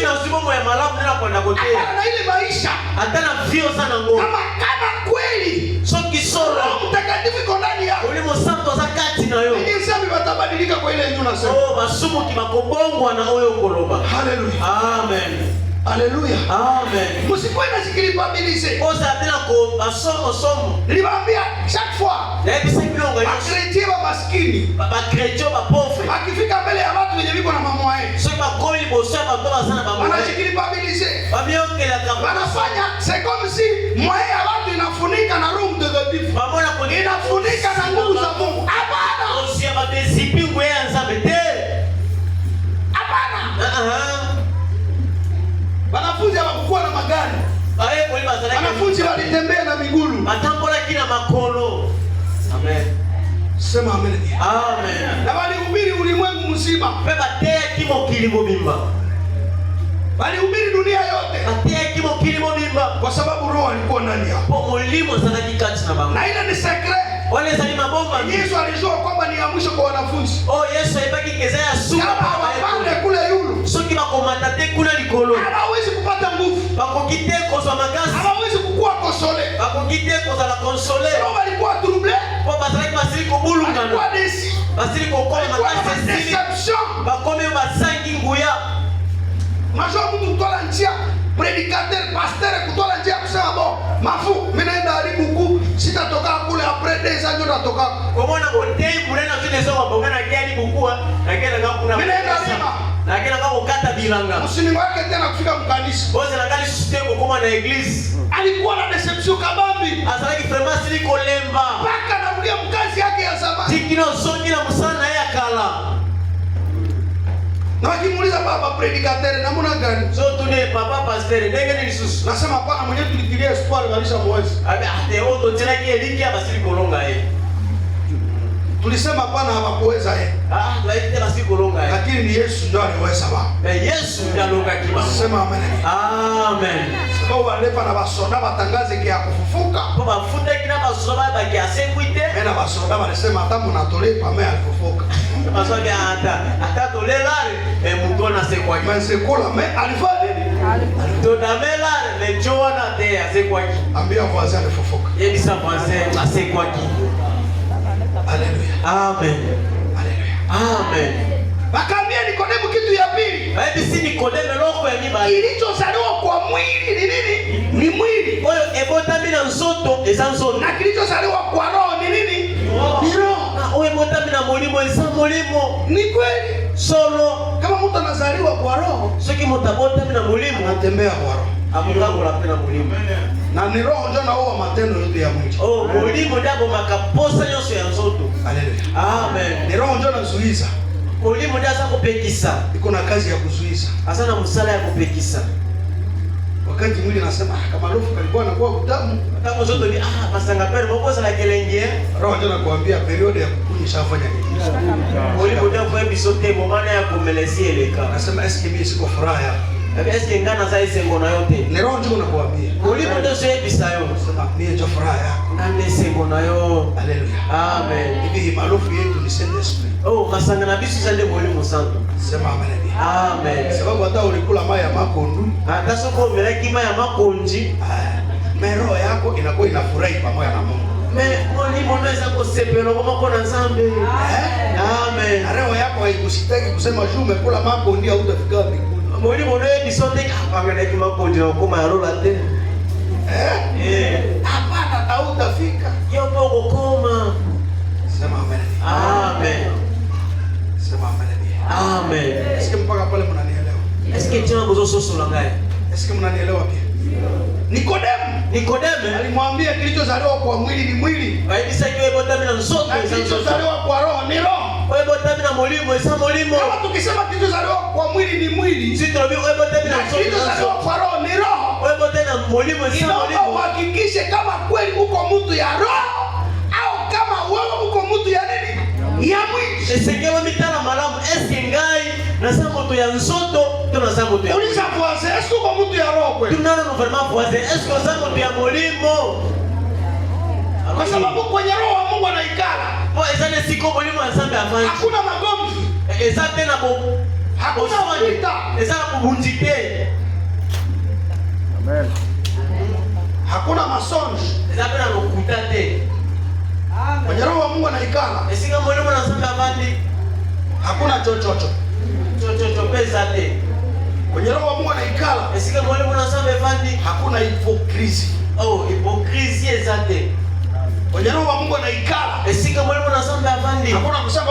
sina usibomo ya malamu nina kwenda kote. Na ile maisha. Hata na vio sana ngo. Kama kweli. So kisoro. Mtakatifu iko ndani yako. Ulimo santo za kati na yo. Ni sababu batabadilika kwa ile ndio nasema. Oh, basumu kibakobongwa na oyo koloba. Hallelujah. Amen. Haleluya. Amen. Msikuwe na sikilipabilize. Oza tena ko basomo. Niliwaambia chaque fois. Bisa kionga yote. Bakretie ba maskini. Ba kretio ba pauvre. Akifika mbele ya watu wenye biko na mamwa yao. So ba koli bosa ba toba sana ba mwa. Anashikilipabilize. Ba biokela kama. Wanafanya c'est comme si moyo ya watu inafunika na roho mtakatifu. Pamoja kwa inafunika na nguvu za Mungu. Hapana. Osia ba desipingwe anza bete. Hapana. Wanafunzi hawakuwa na magari. Wanafunzi walitembea na miguu. Matambola kina makolo. Amen. Sema amen. Amen. Na walihubiri ulimwengu mzima. Beba tea kimo kilimo bimba. Walihubiri dunia yote. Tea kimo kilimo bimba kwa sababu roho alikuwa ndani yao. Kwa mulimo sana kikati na baba. Na ile ni secret. Wale zali mabomba. Yesu alijua kwamba ni ya mwisho kwa wanafunzi. Oh, Yesu haibaki kezea suka baba pande kule yulu. Soki bakomata te kuna likolo. Hawezi kupata nguvu. Bakokite koza magasi. Hawezi kukua konsole. Bakokite koza la konsole. Roho alikuwa troublé. Kwa basali basili ko bulungana. Kwa desi. Basili ko kwa magasi sisi. Deception. Bakome basangi nguya. Major mtu kutola njia. Predicateur, pasteur kutola njia kusema bo mafu mimi naenda haribu huku sitatoka kule après 2 ans natoka kwa maana botei mrena zile soma bongana kiani bukua lakini ngao kuna mimi naenda sema lakini ngao kata bilanga msini wake tena kufika mkanisa boze na kali siteko kama na eglise alikuwa na deception kabambi azalaki vraiment siliko lemba paka narudia mkazi yake ya zamani tikino songi na musana ya kala. Na wakimuuliza baba predicateur namuna gani? So tune papa pasteur ndenge ni lisusu. Nasema hapana mwenyewe tulitilia espoir kabisa mwezi. Abe ate oto tena kieliki abasili kolonga yeye. Tulisema hapana hawakuweza yeye. Laite basi kolonga yeye. Lakini ni Yesu ndiye aliweza baba. Yesu ndiye alonga kiba. Sema amen. Amen. Sababu walepa na basoda batangaze kia kufufuka. Kwa bafuta kina basoda ba kia sekwite. Mena basoda walisema hata mnatole pame alifufuka. Basoda hata tolelare mutona sekwaki. Msekula me alifanya. Todamela le Joana te asekwaki. Ambia voisin alifufuka. Yeye bisa voisin asekwaki. Haleluya. Amen. Haleluya. Amen. Wakaambia Nikodemo kitu ya pili. Hadi si Nikodemo loko ya mibali. Kilichozaliwa kwa mwili ni nini? Ni mwili. Oyo ebotami na nzoto eza nzoto. Na kilichozaliwa kwa roho ni nini? Ni roho. Na oyo ebotami na molimo eza molimo. Ni kweli. Solo kama mtu anazaliwa kwa roho, soki mutabotami na molimo anatembea kwa roho. Amulango la pena molimo. Na ni roho ndio naoa matendo yote ya mwili. Oh, molimo ndabo makaposa nyonso ya nzoto. Haleluya. Amen. Ni roho ndio nazuiza. Molimo ndio asa kupekisa. Iko na kazi ya kuzuiza. Asa na msala ya kupekisa. Wakati mwili nasema kama roho kalikuwa anakuwa kutamu, kama zote ni masanga pale mbokosa la kelenge. Roho ndio anakuambia period ya kukunywa shafanya nini. Molimo ndio kwa episode momana ya kumelesia eleka. Nasema eske mimi siko furaha. Eske ngana za hizo ngona yote. Ni roho ndio anakuambia. Molimo ndio sio episayo. Nasema mimi ndio furaha yako. Nande sengo nayo. Haleluya. Amen. Hivi marofu yetu ni Saint Esprit. Oh, masanga na bisu zande molimo santo. Sema amen. Amen. Sababu hata ulikula mai ya makondu, hata soko meleki mai ya makonji, roho yako inakuwa inafurahi pamoja na Mungu. Molimo unaweza kusepelo kama kuna Nzambe. Amen. Roho yako haikusitaki kusema juu umekula makondi au utafika mbinguni. Molimo ndio bisote ameleki makonji na koma rola tena. Hapana, hautafika. Yopo kukoma. Sema amen. Amen. Sema amen. Amen. Eske mpaka pale mnanielewa? Eske chama bozo soso langaye. Eske mnanielewa pia? Nikodemo alimwambia kilichozaliwa kwa mwili ni mwili. Baibisa kiwe botami na nzoto na kilichozaliwa kwa roho ni roho. Wewe botami na molimo esa molimo. Kama tukisema kilichozaliwa kwa mwili ni mwili, sisi tunabii wewe botami na nzoto. Kilichozaliwa kwa roho ni roho. Wewe botami na molimo esa molimo. Uhakikishe kama kweli uko mtu ya roho au kama wewe uko mtu ya nini? Ya mwili. Esengewa mitala malamu eske ngai na samoto ya nzoto tuna samoto ya. Uliza voisin, est-ce uko mtu ya roho kweli? Tunalo no vraiment voisin, est-ce que samoto ya molimo? Kwa sababu kwenye roho wa Mungu anaikala. Po ezane siko molimo Nzambe afanye. Hakuna magomvi. Eza tena bo. Hakuna vita. Eza kubunjike. Amen. Hakuna masonji. Eza pena kukutate. Kwenye roho wa Mungu anaikala. Esinga mwalimu na sanga bandi. Hakuna chochocho. Chochocho pesa te. Kwenye roho wa Mungu anaikala. Esinga mwalimu na sanga bandi. Hakuna hypocrisie. Oh, hypocrisie eza te. Kwenye roho wa Mungu anaikala. Esinga mwalimu na sanga bandi. Hakuna kusema